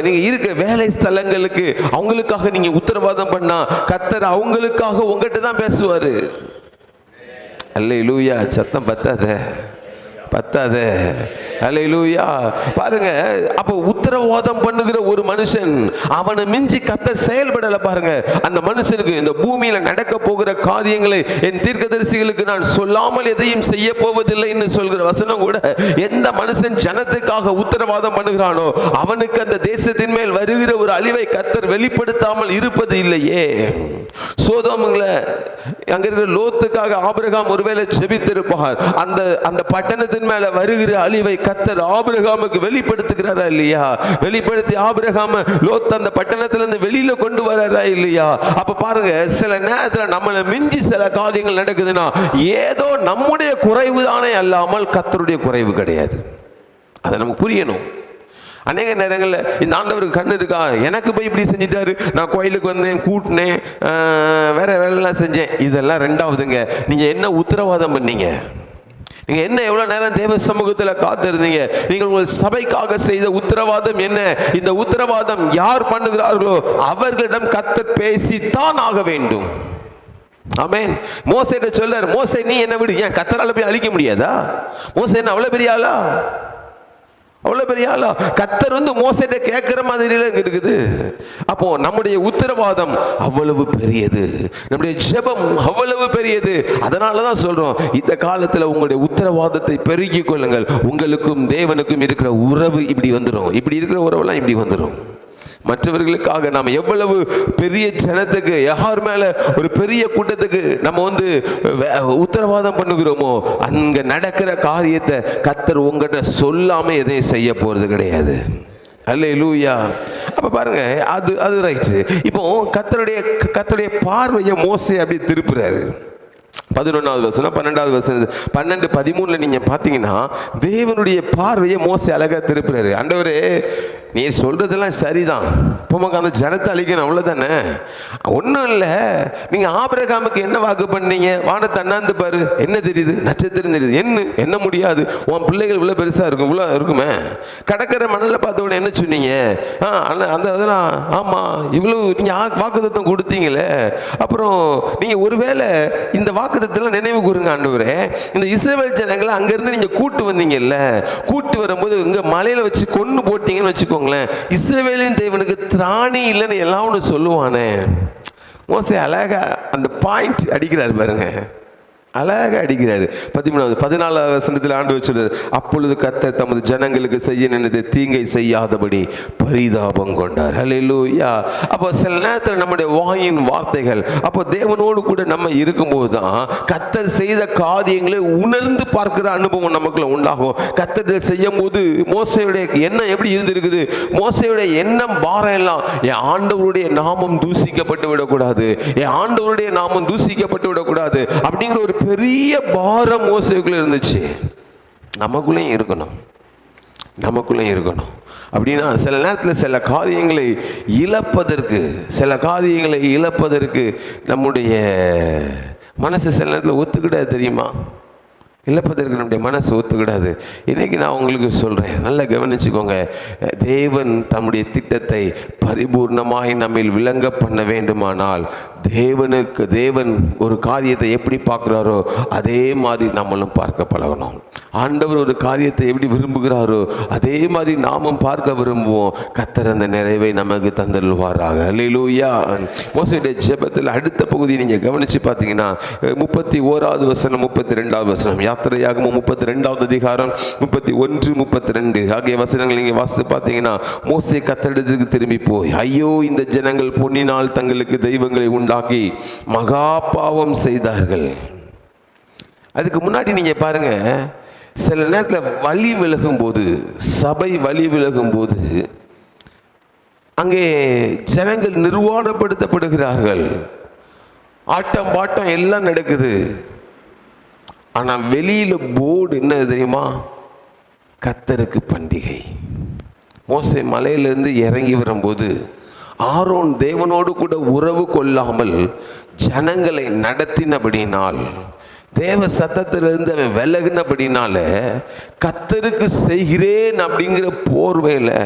நீங்க இருக்க வேலை ஸ்தலங்களுக்கு, அவங்களுக்காக நீங்க உத்தரவாதம் பண்ணா கர்த்தர் அவங்களுக்காக உங்ககிட்ட தான் பேசுவாரு. அல்லேலூயா. சத்தம் பத்தாத. அல்லேலூயா. பாருங்க, அப்ப உத்தரவாதம் பண்ணுகிற ஒரு மனுஷன், அவனை மிஞ்சி கர்த்தர் செயல்படல. பாருங்க, அந்த மனுஷனுக்கு இந்த பூமியில நடக்க போகிற காரியங்களை என் தீர்க்கதரிசிகளுக்கு நான் சொல்லாமல் எதையும் செய்ய போவதில்லைன்னு சொல்கிற வசனம் கூட, எந்த மனுஷன் ஜனத்துக்காக உத்தரவாதம் பண்ணுகிறானோ அவனுக்கு அந்த தேசத்தின் மேல் வருகிற ஒரு அழிவை கர்த்தர் வெளிப்படுத்தாமல் இருப்பது இல்லையே. சோதோமுல அங்க இருக்கிற லோத்துக்காக ஆபிரகாம் ஒருவேளை ஜெபித்திருப்பார். அந்த பட்டணத்தின் மேல வருகிற அழிவை கர்த்தர் ஆபிரகாமுக்கு வெளிப்படுத்துகிறாரா இல்லையா? வெளிப்படுத்தி ஆபிரகாம லோத் அந்த பட்டணத்திலிருந்து வெளியில கொண்டு வராரா இல்லையா? அப்ப பாருங்க, சில நேரத்தில் நம்மளை மிஞ்சி சில காரியங்கள் நடக்குதுன்னா ஏதோ நம்முடைய குறைவு தானே அல்லாமல் கர்த்தருடைய குறைவு கிடையாது. அதை நமக்கு புரியணும். அநேக நேரங்களில் இந்த ஆண்டவருக்கு கண்ணு இருக்கா, எனக்கு போய் இப்படி செஞ்சிட்டாரு, நான் கோயிலுக்கு வந்தேன், கூட்டினேன், வேற வேலைலாம் செஞ்சேன், இதெல்லாம் ரெண்டாவதுங்க. நீங்க என்ன உத்தரவாதம் பண்ணீங்க? நீங்க என்ன எவ்வளவு நேரம் தேவ சமூகத்தில் காத்திருந்தீங்க? நீங்கள் உங்கள் சபைக்காக செய்த உத்தரவாதம் என்ன? இந்த உத்தரவாதம் யார் பண்ணுகிறார்களோ அவர்களிடம் கர்த்தர் பேசித்தான் ஆக வேண்டும். ஆமென். மோசேட்ட சொல்றார், மோசே நீ என்ன விடு, ஏன் கர்த்தரால போய் அழிக்க முடியாதா? மோசே என்ன அவ்வளவு பெரிய ஆளா? கர்த்தர் வந்து மோசேட்ட கேட்கிற மாதிரி இருக்குது. அப்போ நம்முடைய உத்தரவாதம் அவ்வளவு பெரியது, நம்முடைய ஜெபம் அவ்வளவு பெரியது. அதனாலதான் சொல்றோம், இந்த காலத்துல உங்களுடைய உத்தரவாதத்தை பெருக்கிக் கொள்ளுங்கள். உங்களுக்கும் தேவனுக்கும் இருக்கிற உறவு இப்படி வந்துடும். இப்படி இருக்கிற உறவெல்லாம் இப்படி வந்துடும். மற்றவர்களுக்காக நாம் எவ்வளவு பெரிய ஜனத்துக்கு, யார் மேல ஒரு பெரிய கூட்டத்துக்கு நம்ம வந்து உத்தரவாதம் பண்ணுகிறோமோ, அங்க நடக்கிற காரியத்தை கர்த்தர் உங்ககிட்ட சொல்லாம எதையும் செய்ய போறது கிடையாது. அல்லேலூயா. அப்ப பாருங்க, அது ரைட்டு. இப்போ கர்த்தருடைய பார்வையை மோசே அப்படி திருப்புறாரு. 11வது வசனம் 12வது வசனம் 12, 13 நீங்க பாத்தீங்கன்னா தேவனுடைய பார்வையை மோசே அழகா திருப்புறாரு. ஆண்டவரே, நீ சொல்றதெல்லாம் சரிதான், உமக்கு அந்த ஜனத்தை அழிக்கணும், அவ்வளவுதானே, ஒன்றும் இல்லை. நீங்க ஆபிரகாமுக்கு என்ன வாக்கு பண்ணீங்க? வானத்தை அண்ணாந்து பாரு, என்ன தெரியுது? நட்சத்திரம் தெரியுது. என்ன முடியாது, உன் பிள்ளைகள் இவ்வளோ பெருசா இருக்கும், இவ்வளோ இருக்குமே. கடற்கரை மணலை பார்த்த உடனே என்ன சொன்னீங்க? அந்த அதெல்லாம் ஆமா, இவ்வளவு நீங்க வாக்குத்தத்தம் கொடுத்தீங்களே. அப்புறம் நீங்க ஒருவேளை இந்த வாக்குத்தத்தெல்லாம் நினைவு கூறுங்க ஆண்டவரே, இந்த இஸ்ரவேல் ஜனங்களை அங்கிருந்து நீங்க கூட்டு வந்தீங்கல்ல, கூட்டு வரும்போது இங்க மலையில வச்சு கொன்னு போட்டீங்கன்னு வச்சுக்கோங்களேன், இஸ்ரவேலின் தேவனுக்கு திராணி இல்லைன்னு எல்லாம் ஒன்று சொல்லுவானே. மோசே அழகா அந்த பாயிண்ட் அடிக்கிறாரு பாருங்க, அழகா அடிக்கிறாரு. 14வது வசனத்தில் ஆண்டவர் சொல்றாரு, அப்பொழுது கர்த்தர் தமது ஜனங்களுக்கு செய்ய நினைத்த தீங்கை செய்யாதபடி பரிதாபம் கொண்டார். ஹல்லேலூயா. அப்போ சில நேரத்தில் நம்முடைய வாயின் வார்த்தைகள், அப்போ தேவனோடு கூட நம்ம இருக்கும்போது தான் கர்த்தர் செய்த காரியங்களை உணர்ந்து பார்க்கிற அனுபவம் நமக்குள்ள உண்டாகும். கர்த்தர் செய்யும் போது மோசேயுடைய எண்ணம் எப்படி இருந்திருக்குது? மோசேயுடைய எண்ணம் பாரம் எல்லாம், என் ஆண்டவருடைய நாமம் தூசிக்கப்பட்டு விடக்கூடாது, என் ஆண்டவருடைய நாமம் தூசிக்கப்பட்டு விடக்கூடாது அப்படிங்கிற ஒரு பெரிய பாரம் மோசேக்குள்ள இருந்துச்சு. நமக்குள்ளேயும் இருக்கணும், நமக்குள்ளேயும் இருக்கணும். அப்படின்னா சில நேரத்தில் சில காரியங்களை இழப்பதற்கு நம்முடைய மனசு சில நேரத்தில் ஒத்துக்கிடாது, தெரியுமா? இழப்பதற்கு நம்முடைய மனசு ஒத்துக்கிடாது. இன்னைக்கு நான் உங்களுக்கு சொல்கிறேன், நல்லா கவனிச்சுக்கோங்க. தேவன் தம்முடைய திட்டத்தை பரிபூர்ணமாய் நம்மில் விளங்க பண்ண வேண்டுமானால் தேவன் ஒரு காரியத்தை எப்படி பார்க்குறாரோ அதே மாதிரி நம்மளும் பார்க்க பழகணும். ஆண்டவர் ஒரு காரியத்தை எப்படி விரும்புகிறாரோ அதே மாதிரி நாமும் பார்க்க விரும்புவோம். கர்த்தர் அந்த நிறைவை நமக்கு தந்தருள்வாராக. அல்லேலூயா. மோசேயுடைய ஜெபத்தில் அடுத்த பகுதியை நீங்கள் கவனித்து பார்த்தீங்கன்னா 31வது வசனம் 32வது வசனம், யாத்திரையாகமம் 32வது அதிகாரம் 31, 32 ஆகிய வசனங்கள் நீங்கள் வாசித்து பார்த்தீங்கன்னா, மோசே கர்த்தரிடத்துக்கு திரும்பி போய், ஐயோ, இந்த ஜனங்கள் பொன்னினால் தங்களுக்கு தெய்வங்களை உண்டாக்கி மகா பாவம் செய்தார்கள். அதுக்கு முன்னாடி நீங்க பாருங்க, சில நேரத்தில் வழி விலகும் போது, சபை வழி விலகும் போது அங்கே ஜனங்கள் நிர்வாணப்படுத்தப்படுகிறார்கள், ஆட்டம் பாட்டம் எல்லாம் நடக்குது. ஆனால் வெளியில போர்டு என்ன தெரியுமா? கர்த்தருக்கு பண்டிகை. மோசே மலையிலிருந்து இறங்கி வரும்போது ஆரோன் தேவனோடு கூட உறவு கொள்ளாமல் ஜனங்களை நடத்தினபடினால், தேவ சத்தத்திலிருந்து அவன் விலகினபடினால, கர்த்தருக்கு செய்கிறேன் அப்படிங்கிற போர்வையில்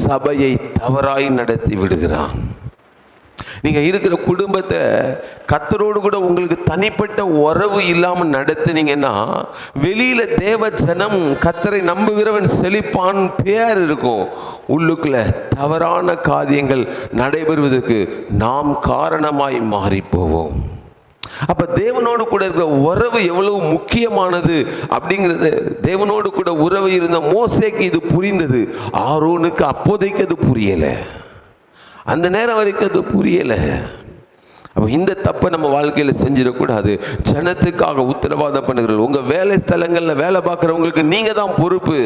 சபையை தவறாய் நடத்தி விடுகிறான். நீங்க இருக்கிற குடும்பத்தை கர்த்தரோடு கூட உங்களுக்கு தனிப்பட்ட உறவு இல்லாமல் நடத்துனீங்கன்னா, வெளியில தேவ ஜனம் கர்த்தரை நம்புகிறவன் செழிப்பான் பேர் இருக்கும், உள்ளுக்குள்ள தவறான காரியங்கள் நடைபெறுவதற்கு நாம் காரணமாய் மாறி போவோம். அப்ப தேவனோடு கூட இருக்கிற உறவு எவ்வளவு முக்கியமானது அப்படிங்கிறது, தேவனோடு கூட உறவு இருந்த மோசேக்கு இது புரிந்தது. ஆரோனுக்கு அப்போதைக்கு அது புரியல, அந்த நேரம் வரைக்கும் அது புரியல. அப்போ இந்த தப்பை நம்ம வாழ்க்கையில் செஞ்சிடக்கூடாது. ஜனத்துக்காக உத்தரவாதம் பண்ணுகிறோம். உங்கள் வேலை ஸ்தலங்களில் வேலை பார்க்குறவங்களுக்கு நீங்கள் தான் பொறுப்பு.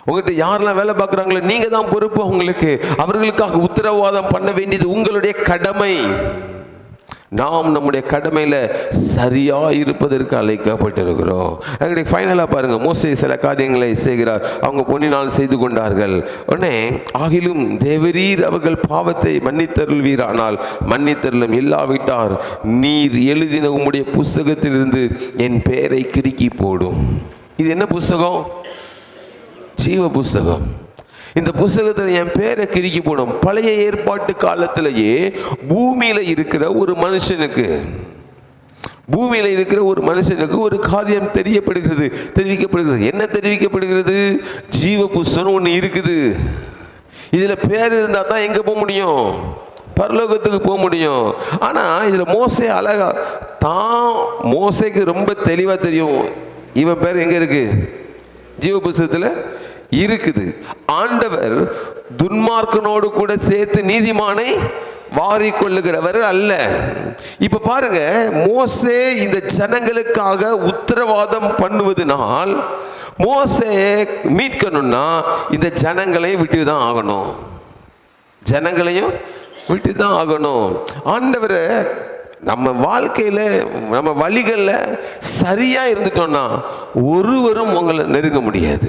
உங்கள்கிட்ட யாரெல்லாம் வேலை பார்க்குறாங்களோ நீங்கள் தான் பொறுப்பு. அவர்களுக்காக உத்தரவாதம் பண்ண வேண்டியது உங்களுடைய கடமை. நாம் நம்முடைய கடமையில் சரியாக இருப்பதற்கு அழைக்கப்பட்டிருக்கிறோம். அதுக்கு ஃபைனலாக பாருங்கள், மோசே சில காரியங்களை செய்கிறார். அவங்க பொன்னினால் செய்து கொண்டார்கள். உடனே, ஆகிலும் தேவரீர் அவர்கள் பாவத்தை மன்னித்தருள்வீரானால் மன்னித்தருளும், இல்லாவிட்டார் நீர் எழுதின உம்முடைய புஸ்தகத்திலிருந்து என் பெயரை கிறுக்கி போடும். இது என்ன புஸ்தகம்? ஜீவ புஸ்தகம். இந்த புஸ்தகத்தில் என் பேரை கிறுக்கி போடும். பழைய ஏற்பாட்டு காலத்திலேயே பூமியில இருக்கிற ஒரு மனுஷனுக்கு ஒரு காரியம் தெரிவிக்கப்படுகிறது. என்ன தெரிவிக்கப்படுகிறது? ஜீவ புஸ்தகம் ஒன்று இருக்குது. இதுல பேர் இருந்தா தான் எங்க போக முடியும்? பரலோகத்துக்கு போக முடியும். ஆனா இதுல மோசே அழகா மோசேக்கு ரொம்ப தெளிவா தெரியும், இவன் பேர் எங்க இருக்கு? ஜீவ புஸ்தகத்துல இருக்குது. ஆண்டவர் துன்மார்க்கனோடு கூட சேர்த்து நீதிமானை வாரிக்கொள்ளுகிறவர் அல்ல. இப்ப பாருங்க, மோசே இந்த ஜனங்களுக்காக உத்தரவாதம் பண்ணுவதனால் மோசே மீட்கணும்னா இந்த ஜனங்களை விட்டுதான் ஆகணும், ஜனங்களையும் விட்டுதான் ஆகணும். ஆண்டவரை நம்ம வாழ்க்கையில நம்ம வழிகள்ல சரியா இருந்துட்டோம்னா ஒருவரும் உங்களை நெருங்க முடியாது,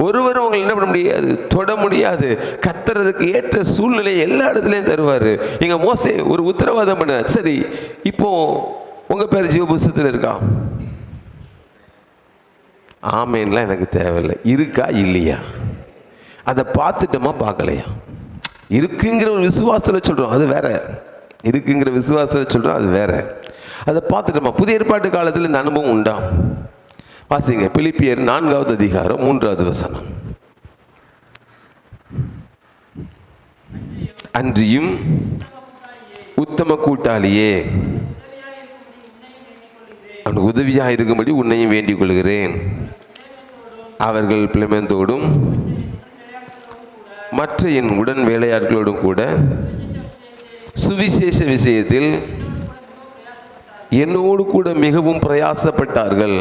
ஒருவரும் உங்களை என்ன பண்ண முடியாது, தொட முடியாது. கத்துறதுக்கு ஏற்ற சூழ்நிலை எல்லா இடத்துலையும் தருவார். இங்க மோசே ஒரு உத்தரவாதம் பண்ண, சரி இப்போ உங்க பேர் ஜீவ புஸ்தகத்தில் இருக்கா? ஆமேன்லாம் எனக்கு தேவையில்லை. இருக்கா இல்லையா அதை பார்த்துட்டோமா பார்க்கலையா? இருக்குங்கிற ஒரு விசுவாசத்தில் சொல்கிறோம், அது வேற. இருக்குங்கிற விசுவாசத்தில் சொல்கிறோம், அது வேற. அதை பார்த்துட்டோமா? புதிய ஏற்பாட்டு காலத்தில் இந்த அனுபவம் உண்டா? வாசிங்க பிலிப்பியர் 4வது அதிகாரம் 3வது வசனம். அன்றியும் உத்தம கூட்டாளியே, அவனுக்கு உதவியாக இருக்கும்படி உன்னையும் வேண்டிக் கொள்கிறேன். அவர்கள் பிளமெந்தோடும் மற்ற என் உடன் வேலையாட்களோடும் கூட சுவிசேஷ விஷயத்தில் என்னோடு கூட மிகவும் பிரயாசப்பட்டார்கள்.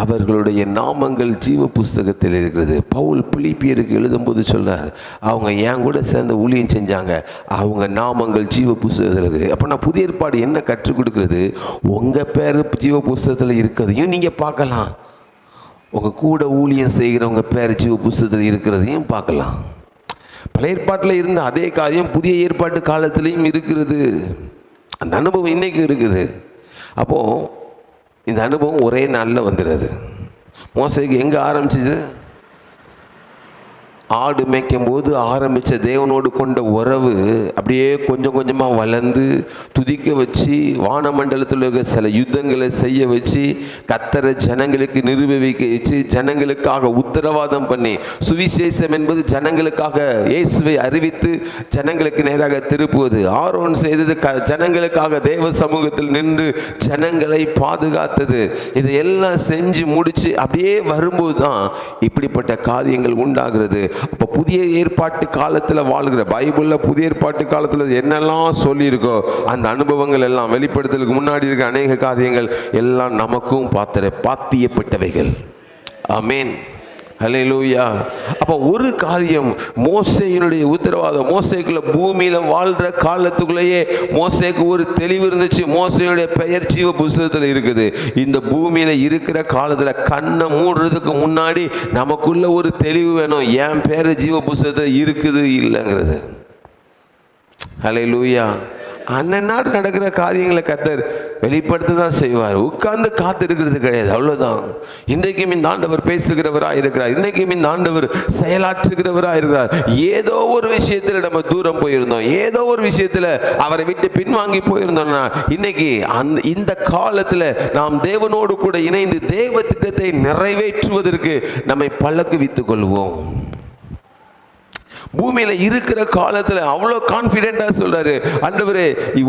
அவர்களுடைய நாமங்கள் ஜீவ புஸ்தகத்தில் இருக்கிறது. பவுல் பிலிப்பியருக்கு எழுதும்போது சொல்றார், அவங்க என் கூட சேர்ந்து ஊழியம் செஞ்சாங்க, அவங்க நாமங்கள் ஜீவ புஸ்தகத்தில் இருக்குது. அப்போ நான் புதிய ஏற்பாடு என்ன கற்றுக் கொடுக்குறது? உங்கள் பேர் ஜீவ புஸ்தகத்தில் இருக்கிறதையும் நீங்கள் பார்க்கலாம், உங்கள் கூட ஊழியம் செய்கிறவங்க பேர் ஜீவ புஸ்தகத்தில் இருக்கிறதையும் பார்க்கலாம். பழைய ஏற்பாட்டில் இருந்த அதே காரியம் புதிய ஏற்பாட்டு காலத்திலையும் இருக்கிறது. அந்த அனுபவம் இன்னைக்கு இருக்குது. அப்போது இந்த அனுபவம் ஒரே நாளில் வந்துடுது. மோசேக்கு எங்கே ஆரம்பிச்சிது? ஆடு மேய்க்கும் போது ஆரம்பித்த தேவனோடு கொண்ட உறவு அப்படியே கொஞ்சம் கொஞ்சமாக வளர்ந்து துதிக்க வச்சு வானமண்டலத்தில் இருக்கிற சில யுத்தங்களை செய்ய வச்சு கர்த்தரை ஜனங்களுக்கு நிரூபிக்க வச்சு ஜனங்களுக்காக உத்தரவாதம் பண்ணி, சுவிசேஷம் என்பது ஜனங்களுக்காக இயேசுவை அறிவித்து ஜனங்களுக்கு நேராக திருப்புவது. ஆரோன் செய்தது ஜனங்களுக்காக தேவ சமூகத்தில் நின்று ஜனங்களை பாதுகாத்தது. இதையெல்லாம் செஞ்சு முடிச்சு அப்படியே வரும்போது தான் இப்படிப்பட்ட காரியங்கள் உண்டாகிறது. அப்போ புதிய ஏற்பாட்டு காலத்தில் வாழ்கிற, பைபிளில் புதிய ஏற்பாட்டு காலத்தில் என்னெல்லாம் சொல்லியிருக்கோ அந்த அனுபவங்கள் எல்லாம் வெளிப்படுத்தலுக்கு முன்னாடி இருக்க அநேக காரியங்கள் எல்லாம் நமக்கும் பாத்தியப்பட்டவைகள். ஆமேன், ஹல்லேலூயா. அப்போ ஒரு காரியம், மோசேயினுடைய உத்தரவாதம், மோசேக்குள்ள பூமியில் வாழ்கிற காலத்துக்குள்ளேயே மோசேக்கு ஒரு தெளிவு இருந்துச்சு. மோசேயுடைய பெயர் ஜீவ புஸ்தகத்தில் இருக்குது. இந்த பூமியில் இருக்கிற காலத்தில் கண்ணை மூடுறதுக்கு முன்னாடி நமக்குள்ள ஒரு தெளிவு வேணும், என் பேர் ஜீவ புஸ்தகத்தில் இருக்குது இல்லைங்கிறது. ஹல்லேலூயா. அன்னைநாடு நடக்கிற காரியங்களை கர்த்தர் வெளிப்படுத்த தான் செய்வார். உட்கார்ந்து காத்து இருக்கிறது கிடையாது, அவ்வளோதான். இன்றைக்கும் இந்த ஆண்டவர் பேசுகிறவராக இருக்கிறார், இன்றைக்கும் இந்த ஆண்டவர் செயலாற்றுகிறவராக இருக்கிறார். ஏதோ ஒரு விஷயத்தில் நம்ம தூரம் போயிருந்தோம், ஏதோ ஒரு விஷயத்தில் அவரை விட்டு பின்வாங்கி போயிருந்தோம்னா இன்னைக்கு இந்த காலத்தில் நாம் தேவனோடு கூட இணைந்து தேவ திட்டத்தை நிறைவேற்றுவதற்கு நம்மை பழக்குவித்துக் கொள்வோம். பூமியில் இருக்கிற காலத்தில் அவ்வளோ கான்ஃபிடென்ட்டாக சொல்றாரு, ஆண்டவரே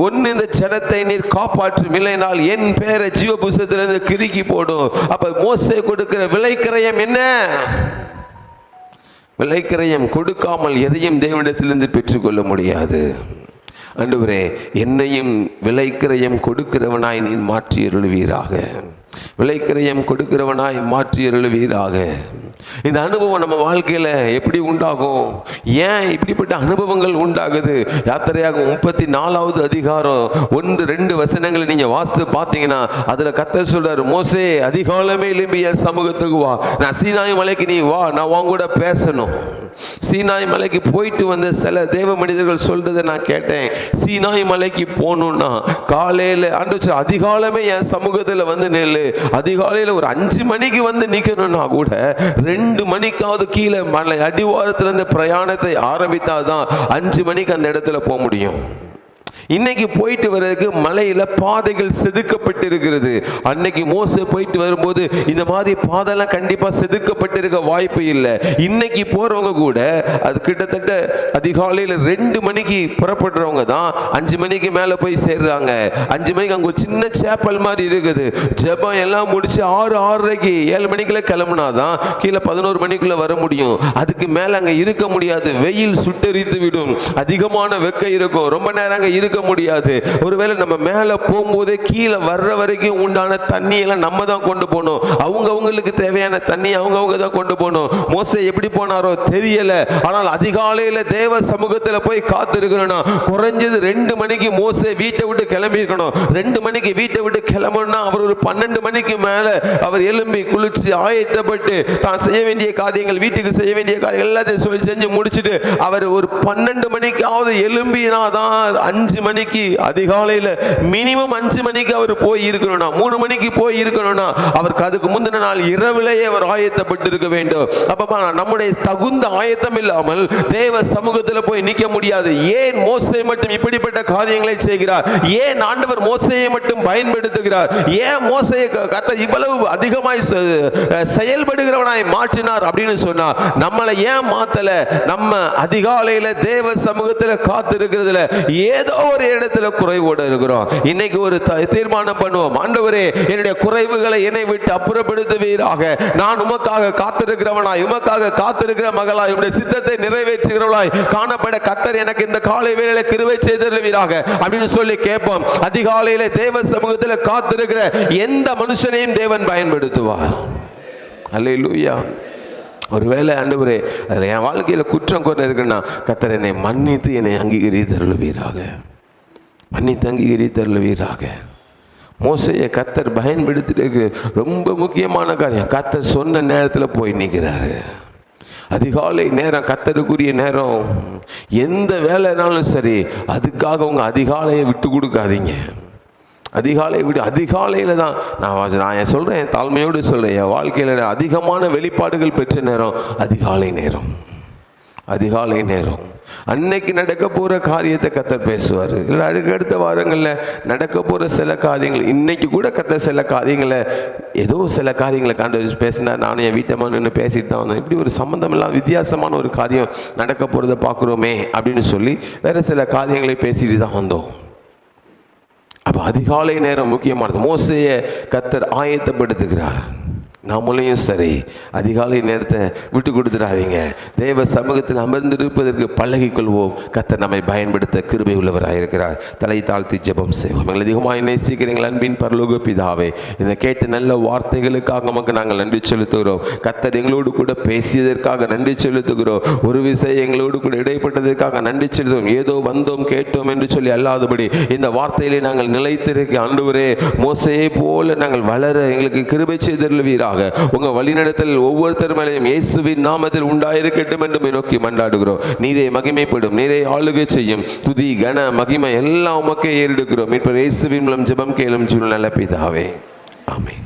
ஒன்று இந்த ஜனத்தை நீர் காப்பாற்றும், இல்லைனால் என் பேரை ஜீவ புஸ்தகத்திலிருந்து கிறுக்கி போடும். அப்போ மோசே கொடுக்கிற விலைக்கிரயம் என்ன? விலைக்கிரயம் கொடுக்காமல் எதையும் தேவனிடத்திலிருந்து பெற்றுக்கொள்ள முடியாது. ஆண்டவரே என்னையும் விலைக்கிரயம் கொடுக்கிறவனாய் நீ மாற்றி அருள்வீராக, விலைக்கிரயம் கொடுக்கிறவனாய் மாற்றி அருள்வீராக. இந்த அனுபவம் நம்ம வாழ்க்கையில் எப்படி உண்டாகும்? ஏன் இப்படிப்பட்ட அனுபவங்கள் உண்டாகுது? யாத்திரையாகும் 34வது அதிகாரம் 1-2 வசனங்களை நீங்கள் வாசித்து பார்த்தீங்கன்னா அதில் கர்த்தர் சொல்றாரு, மோசே அதிகாலமே எழும்பி என் சமூகத்துக்கு வா, நான் சீனாய் மலைக்கு நீ வா, நான் உன் கூட பேசணும். சீனாய் மலைக்கு போயிட்டு வந்த சில தேவ மனிதர்கள் சொல்றதை நான் கேட்டேன். சீனாய் மலைக்கு போகணும்னா காலையில் ஆண்டவர் அதிகாலமே என் சமூகத்தில் வந்து நெல்லு, அதிகாலையில் ஒரு 5 மணிக்கு வந்து நிற்கணும்னா கூட 2 மணிக்காவது கீழே மலை அடிவாரத்திலிருந்து பிரயாணத்தை ஆரம்பித்தாதான் 5 மணிக்கு அந்த இடத்துல போக முடியும். இன்னைக்கு போயிட்டு வர்றதுக்கு மலையில பாதைகள் செதுக்கப்பட்டு இருக்கிறது. அன்னைக்கு மோசே போயிட்டு வரும்போது இந்த மாதிரி பாதைலாம் கண்டிப்பா செதுக்கப்பட்டிருக்க வாய்ப்பு இல்லை. இன்னைக்கு போறவங்க கூட அது கிட்டத்தட்ட அதிகாலையில் 2 மணிக்கு புறப்படுறவங்க தான் 5 மணிக்கு மேல போய் சேர்றாங்க. 5 மணிக்கு அங்க ஒரு சின்ன சேப்பல் மாதிரி இருக்குது. ஜெபம் எல்லாம் முடிச்சு 6:30க்கு 7 மணிக்குள்ள கிளம்புனாதான் கீழே 11 மணிக்குள்ள வர முடியும். அதுக்கு மேல அங்க இருக்க முடியாது. வெயில் சுட்டெரித்து விடும். அதிகமான வெக்க இருக்கும். ரொம்ப நேரம் அங்க இருக்க முடியாது. ஒருவேளை நம்ம மேல போகும்போதே கீழே வர்ற வரைக்கும் உண்டான தண்ணி எல்லாம் நம்ம தான் கொண்டு போகணும். அவங்களுக்கு தேவையான தண்ணி அவங்க தான் கொண்டு போகணும். மோசே எப்படி போனாரோ தெரியல. ஆனால் அதிகாலையில தேவ சமூகத்துல போய் காத்திருக்கணும்னா குறைஞ்சது 2 மணிக்கு மோசே வீட்டை விட்டு கிளம்பி இருக்கணும். 2 மணிக்கு வீட்டை விட்டு கிளம்பணும்னா அவர் ஒரு 12 மணிக்கு மேல அவர் எழும்பி குளிச்சு ஆயத்தப்பட்டு தான் செய்ய வேண்டிய காரியங்கள், வீட்டுக்கு செய்ய வேண்டிய காரியங்கள் எல்லாத்தையும் சொல்லி செஞ்சு முடிச்சுட்டு அவர் ஒரு 12 மணிக்காவது எழும்பினாதான் 5 மணிக்கு அதிகாலையில் மினிமம் 5 மணிக்கு அவர் போய் இருக்கணும்னா, 3 மணிக்கு போய் இருக்கணும்னா அவருக்கு அதுக்கு முந்தின நாள் இரவிலேயே அவர் ஆயத்தப்பட்டு இருக்க வேண்டும். அப்ப நம்முடைய தகுந்த ஆயத்தம் இல்லாமல் தேவ சமூகத்தில் போய் நிற்க முடியாது. ஏன் மோசே மட்டும் இப்படிப்பட்ட காரியங்களை செய்கிறார்? ஏன் ஆண்டவர் மோசேயை மட்டும் பயன்படுத்துகிறார்? ஏன் மோசேயை கர்த்தர் இவ்வளவு அதிகமாய் செயல்படுகிறவனாய் மாற்றினார் அப்படின்னு சொன்னா நம்மளை ஏன் மாத்தல? நம்ம அதிகாலையில தேவ சமூகத்தில் காத்திருக்கிறதுல ஏதோ ஒரு இடத்துல குறைவோடு இருக்கிறோம். இன்னைக்கு ஒரு தீர்மானம் பண்ணுவோம். ஆண்டவரே, என்னுடைய குறைவுகளை என்னை விட்டு அப்புறப்படுத்துவீராக. நான் உமக்காக காத்திருக்கிறவனாய், உமக்காக காத்திருக்கிற மகளாய், உம்முடைய சித்தத்தை நிறைவேற்றுகிறவளாய் காணப்பட கர்த்தர் எனக்கு இந்த காலை வேளையில கிருபை செய்தருள்வீராக அப்படின்னு சொல்லி கேட்போம். அதிகாலையில தேவ சமூகத்தில் காத்திருக்கிற எந்த மனுஷனையும் தேவன் பயன்படுத்துவார். அல்லேலூயா. ஒருவேளை ஆண்டவரே அதில் என் வாழ்க்கையில் குற்றம் குறை இருக்குன்னா கர்த்தர் என்னை மன்னித்து என்னை அங்கீகரித்தருள்வீராக, மன்னித்து அங்கீகரித்தருள்வீராக. மோசேயை கர்த்தர் பயன்படுத்திட்டு ரொம்ப முக்கியமான காரியம், கர்த்தர் சொன்ன நேரத்தில் போய் நிற்கிறாரு. அதிகாலை நேரம் கர்த்தருக்குரிய நேரம். எந்த வேலைனாலும் சரி அதுக்காக உங்கள் அதிகாலையை விட்டு கொடுக்காதீங்க. அதிகாலை விட அதிகாலையில் தான் நான் சொல்கிறேன், தாழ்மையோடு சொல்கிறேன், என் வாழ்க்கையில் அதிகமான வெளிப்பாடுகள் பெற்ற நேரம் அதிகாலை நேரம். அதிகாலை நேரம் அன்னைக்கு நடக்க போகிற காரியத்தை கர்த்தர் பேசுவார். இல்லை அடுத்த வாரங்களில் நடக்க போகிற சில காரியங்கள், இன்னைக்கு கூட கர்த்தர் சில காரியங்களை ஏதோ சில காரியங்களை கண்டு பேசினா நானும் என் வீட்டை நின்று பேசிட்டு தான் வந்தோம். இப்படி ஒரு சம்மந்தம் இல்லாமல் வித்தியாசமான ஒரு காரியம் நடக்க போகிறத பார்க்குறோமே அப்படின்னு சொல்லி வேறு சில காரியங்களை பேசிட்டு தான் வந்தோம். அப்போ அதிகாலை நேரம் முக்கியமானது. மோசேயை கர்த்தர் ஆயத்தப்படுத்துகிறார். நாமளையும் சரி அதிகாலை நேரத்தை விட்டு கொடுத்துடாதீங்க. தேவ சமூகத்தில் அமர்ந்திருப்பதற்கு பழகிக்கொள்வோம். கர்த்தர் நம்மை பயன்படுத்த கிருபை உள்ளவராக இருக்கிறார். தலை தாழ்த்தி ஜெபம் செய்வோம். எங்களை அதிகமாக நேசிக்கிறீங்கள் அன்பின் பரலோக பிதாவே, இந்த கேட்ட நல்ல வார்த்தைகளுக்காக நமக்கு நாங்கள் நன்றி செலுத்துகிறோம். கர்த்தர் எங்களோடு கூட பேசியதற்காக நன்றி செலுத்துகிறோம். ஒரு விஷயம் எங்களோடு கூட இடைப்பட்டதற்காக நன்றி செலுத்துவோம். ஏதோ வந்தோம் கேட்டோம் என்று சொல்லி அல்லாதபடி இந்த வார்த்தையிலே நாங்கள் நிலைத்திருக்க ஆண்டவரே, மோசேயை போல நாங்கள் வளர எங்களுக்கு கிருபை செய்தருள்வீராக. உங்க வழிநடத்தல் ஒவ்வொருத்தர் மேலையும் இயேசுவின் நாமத்தில் உண்டாயிருக்கட்டும் என்று நோக்கி மன்றாடுகிறோம். நீரே மகிமைப்படும், நீரே ஆளுகை செய்யும். துதி கன மகிமை எல்லாம் உமக்கே ஏறெடுக்கிறோம். இப்ப இயேசுவின் மூலம் ஜெபம் கேளும் நல்ல பிதாவே, ஆமென்.